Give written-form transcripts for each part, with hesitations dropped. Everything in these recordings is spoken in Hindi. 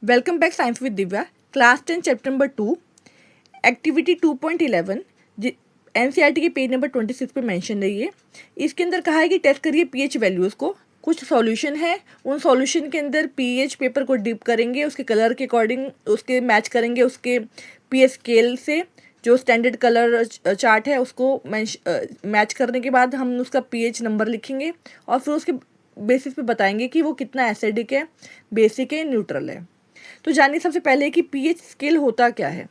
Welcome back science with Divya. Class 10 chapter number 2 activity 2.11 NCERT के पेज नंबर 26 पे मेंशन है ये। इसके अंदर कहा है कि टेस्ट करिए पीएच वैल्यूज़ को। कुछ सॉल्यूशन है, उन सॉल्यूशन के अंदर पीएच पेपर को डिप करेंगे, उसके कलर के अकॉर्डिंग उसके मैच करेंगे उसके पीएच स्केल से। जो स्टैंडर्ड कलर चार्ट है उसको मैच करने के बाद हम उसका पीएच नंबर लिखेंगे और फिर उसके बेसिस पे बताएंगे कि वो कितना एसिडिक है, बेसिक है, न्यूट्रल है। तो जानिए सबसे पहले कि पीएच स्केल होता क्या है।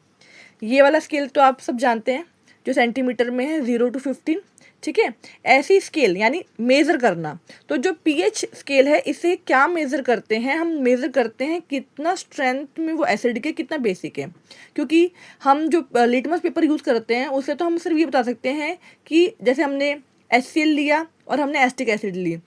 ये वाला स्केल तो आप सब जानते हैं जो सेंटीमीटर में है 0 to 15, ठीक है। ऐसी स्केल यानी मेज़र करना। तो जो पीएच स्केल है इसे क्या मेज़र करते हैं, हम मेज़र करते हैं कितना स्ट्रेंथ में वो एसिडिक है, कितना बेसिक है। क्योंकि हम जो लिटमस पेपर यूज़ करते हैं उससे तो हम सिर्फ ये बता सकते हैं कि जैसे हमने HCl लिया और हमने एसिटिक एसिड ली,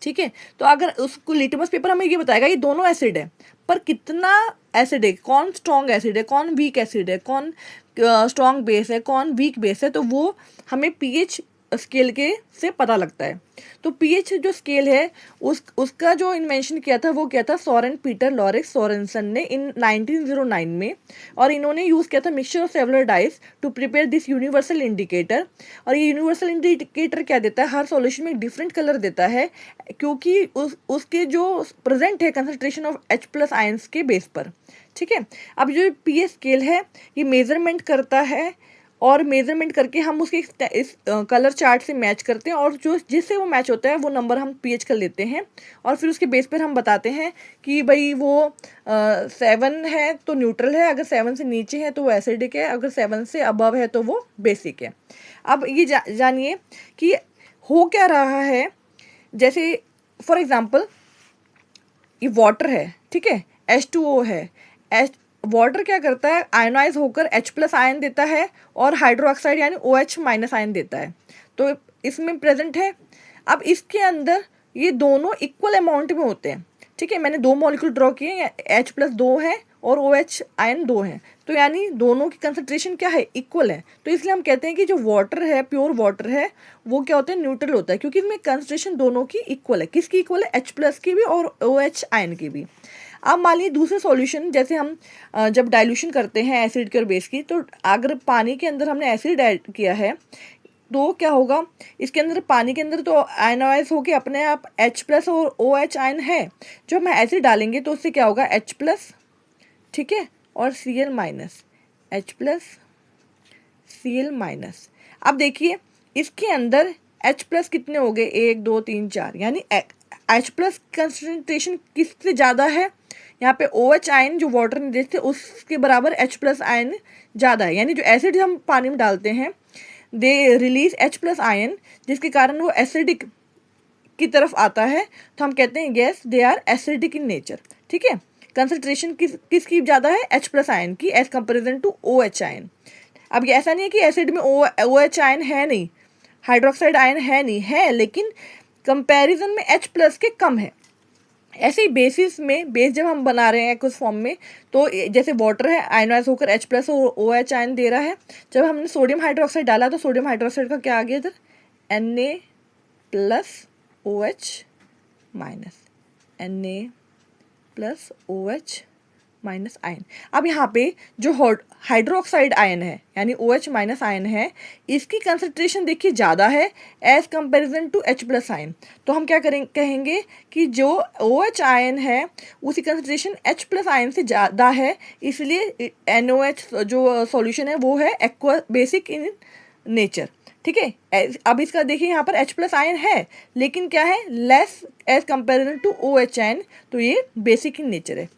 ठीक है। तो अगर उसको लिटमस पेपर हमें ये बताएगा ये दोनों एसिड है, पर कितना एसिड है, कौन स्ट्रॉन्ग एसिड है, कौन वीक एसिड है, कौन स्ट्रॉन्ग बेस है, कौन वीक बेस है, तो वो हमें पीएच स्केल के से पता लगता है। तो पीएच जो स्केल है उसका जो इन्वेंशन किया था वो किया था सोरेन पीटर लॉरेंस सोरेनसन ने इन 1909 में। और इन्होंने यूज़ किया था mixture of several dyes to prepare this universal indicator. और ये यूनिवर्सल इंडिकेटर क्या देता है, हर सॉल्यूशन में एक डिफरेंट कलर देता है, क्योंकि उसके जो प्रेजेंट है कंसंट्रेशन ऑफ H+ आयंस के बेस पर, ठीक है। अब जो पीएच स्केल है ये मेजरमेंट करता है और मेजरमेंट करके हम उसके इस कलर चार्ट से मैच करते हैं और जो जिससे वो मैच होता है वो नंबर हम पीएच कर लेते हैं। और फिर उसके बेस पर हम बताते हैं कि भाई वो 7 है तो न्यूट्रल है, अगर 7 से नीचे है तो वो एसिडिक है, अगर 7 से अबव है तो वो बेसिक है। अब ये जानिए कि हो क्या रहा है। जैसे फॉर एग्जांपल ये वाटर है, ठीक है, H2O है। वाटर क्या करता है, आयनाइज होकर H+ आयन देता है और हाइड्रोक्साइड यानी OH- आयन देता है, तो इसमें प्रेजेंट है। अब इसके अंदर ये दोनों इक्वल अमाउंट में होते हैं, ठीक है। मैंने 2 मॉलिक्यूल ड्रॉ किए, H+ 2 है और OH आयन 2 है, तो यानी दोनों की कंसंट्रेशन क्या है, इक्वल है। तो इसलिए हम कहते हैं कि जो वाटर है, प्योर वाटर है, वो क्या होता है, न्यूट्रल होता है, क्योंकि इसमें कंसंट्रेशन दोनों की इक्वल है। किसकी इक्वल है, H+ की भी और OH आयन की भी। अब मान लीजिए दूसरे सॉल्यूशन, जैसे हम जब डाइल्यूशन करते हैं एसिड की और बेस की, तो अगर पानी के अंदर हमने एसिड ऐड किया है तो क्या होगा, इसके अंदर पानी के अंदर तो आयनाइज होके अपने आप H+ और OH आयन है। जब हम एसिड डालेंगे तो उससे क्या होगा, H+, ठीक है, और Cl-, H+, Cl-। अब देखिए इसके अंदर H+ कितने हो गए, 1 2 3 4, यानी H+ कंसंट्रेशन किससे ज़्यादा है, यहाँ पे OH आयन जो वाटर में देते उसके बराबर H+ आयन ज़्यादा है। यानी जो एसिड हम पानी में डालते हैं दे रिलीज H+ आयन, जिसके कारण वो एसिडिक की तरफ आता है, तो हम कहते हैं yes they are acidic in nature, ठीक है। कंसंट्रेशन किसकी ज़्यादा है, H+ आयन की as comparison to OH ion. अब ये ऐसा नहीं है कि एसिड में OH आयन है नहीं, हाइड्रोक्साइड आयन है नहीं, है, लेकिन कंपैरिजन में H+ के कम है। ऐसे ही बेसिस में बेस जब हम बना रहे हैं कुछ फॉर्म में, तो जैसे वाटर है आयनाइज होकर H+ और OH आयन दे रहा है। जब हमने सोडियम हाइड्रोक्साइड डाला तो सोडियम हाइड्रोक्साइड का क्या आ गया इधर, Na+OH-, Na+OH- आयन। अब यहाँ पे जो हाइड्रोक्साइड आयन है यानी OH- आयन है, इसकी कंसंट्रेशन देखिए ज़्यादा है as comparison to H+ ion. तो हम क्या कहेंगे कि जो OH आयन है उसकी कंसंट्रेशन H+ आयन से ज़्यादा है, इसलिए NOH जो सॉल्यूशन है वो है एक्वा बेसिक इन नेचर, ठीक है। अब इसका देखिए यहाँ पर H+ आयन है लेकिन क्या है, less as comparison to OH ion, तो ये बेसिक इन नेचर है।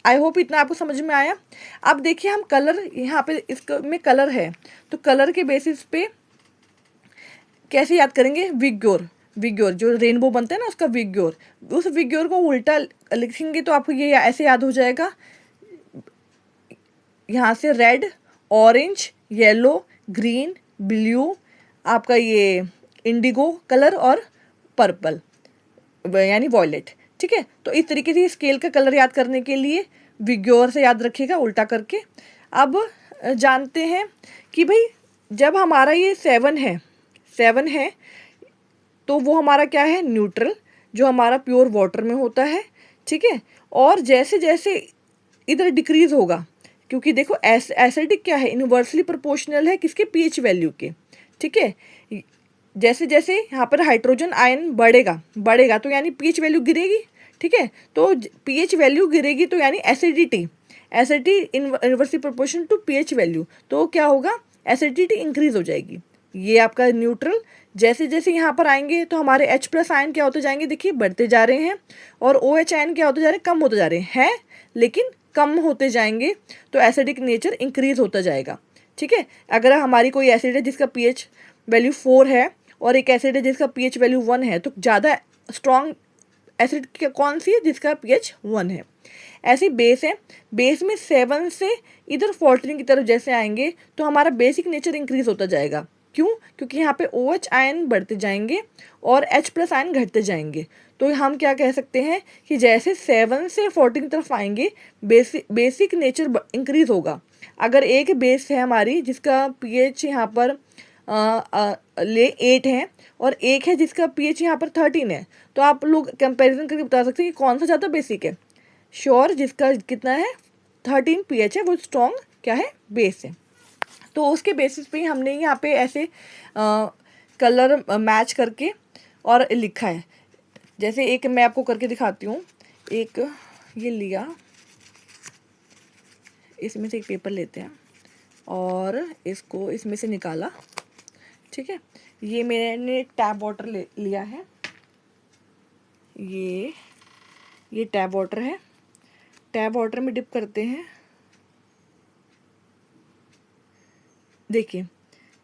आई होप इतना आपको समझ में आया। अब देखिए हम कलर, यहाँ पे इसमें कलर है तो कलर के बेसिस पे कैसे याद करेंगे, विग्योर जो रेनबो बनता है ना उसका विग्योर, उस विग्योर को उल्टा लिखेंगे तो आपको ये ऐसे याद हो जाएगा, यहाँ से red, orange, yellow, green, blue, आपका ये इंडिगो कलर और पर्पल यानी वॉयलेट, ठीक है। तो इस तरीके से स्केल का कलर याद करने के लिए विग्योर से याद रखिएगा उल्टा करके। अब जानते हैं कि भाई जब हमारा ये 7 है तो वो हमारा क्या है, न्यूट्रल, जो हमारा प्योर वाटर में होता है, ठीक है। और जैसे जैसे इधर डिक्रीज होगा, क्योंकि देखो एसिडिक क्या है, इनवर्सली प्रोपोर्शनल है किसके, पीएच वैल्यू के। ठीक है, जैसे जैसे यहाँ पर हाइड्रोजन आयन बढ़ेगा तो यानी पीएच वैल्यू गिरेगी। ठीक है, तो पीएच वैल्यू गिरेगी तो यानी acidity inversely proportional to pH value, तो क्या होगा, एसिडिटी इंक्रीज हो जाएगी। ये आपका न्यूट्रल। जैसे जैसे यहाँ पर आएंगे तो हमारे H+ आयन क्या होते जाएंगे, देखिए बढ़ते जा रहे हैं, और OH आयन क्या होते जा रहे हैं, कम होते जा रहे हैं लेकिन कम होते जाएंगे, तो एसिडिक नेचर इंक्रीज होता जाएगा। ठीक है, अगर हमारी कोई एसिड है जिसका पीएच वैल्यू 4 है और एक एसिड है जिसका पीएच वैल्यू 1 है, तो ज़्यादा स्ट्रॉन्ग एसिड कौन सी है, जिसका पीएच 1 है। ऐसे बेस है, बेस में 7 से इधर 14 की तरफ जैसे आएंगे तो हमारा बेसिक नेचर इंक्रीज होता जाएगा। क्यों, क्योंकि यहाँ पे OH आयन बढ़ते जाएंगे और H+ आयन घटते जाएंगे। तो हम क्या कह सकते हैं कि जैसे 7 से 14 की तरफ आएंगे बेसिक नेचर इंक्रीज होगा। अगर एक बेस है हमारी जिसका पीएच यहाँ पर 8 है और एक है जिसका पीएच यहाँ पर 13 है, तो आप लोग कंपैरिजन करके बता सकते हैं कि कौन सा ज़्यादा बेसिक है। श्योर, जिसका कितना है 13 पीएच है वो स्ट्रॉन्ग क्या है, बेस है। तो उसके बेसिस पे हमने यहाँ पे ऐसे कलर मैच करके और लिखा है। जैसे एक मैं आपको करके दिखाती हूँ। एक ये लिया, इसमें से एक पेपर लेते हैं और इसको इसमें से निकाला। ठीक है, ये मैंने टैप वाटर लिया है, ये टैप वाटर है। टैप वाटर में डिप करते हैं, देखिए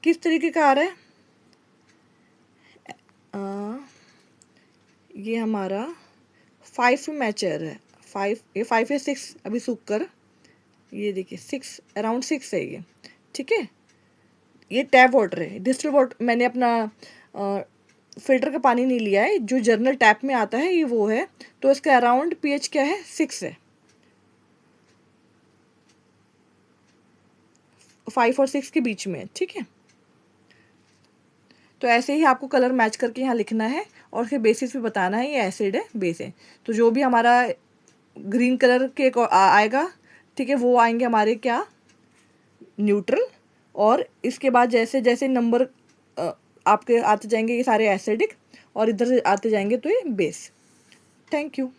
किस तरीके का आ रहा है। ये हमारा 5 मैचर है, 5 या 6 अभी सूख कर, ये देखिए 6 अराउंड 6 है ये। ठीक है, ये टैप वाटर है, डिस्टिल वाटर मैंने अपना फिल्टर का पानी नहीं लिया है, जो जर्नल टैप में आता है ये वो है। तो इसका अराउंड पीएच क्या है, 6 है, 5 और 6 के बीच में। ठीक है, तो ऐसे ही आपको कलर मैच करके यहाँ लिखना है और उसके बेसिस पे बताना है ये एसिड है, बेस है। तो जो भी हमारा ग्रीन कलर के आएगा, ठीक है, वो आएंगे हमारे क्या, न्यूट्रल। और इसके बाद जैसे जैसे नंबर आपके आते जाएंगे ये सारे एसिडिक, और इधर से आते जाएंगे तो ये बेस। Thank you.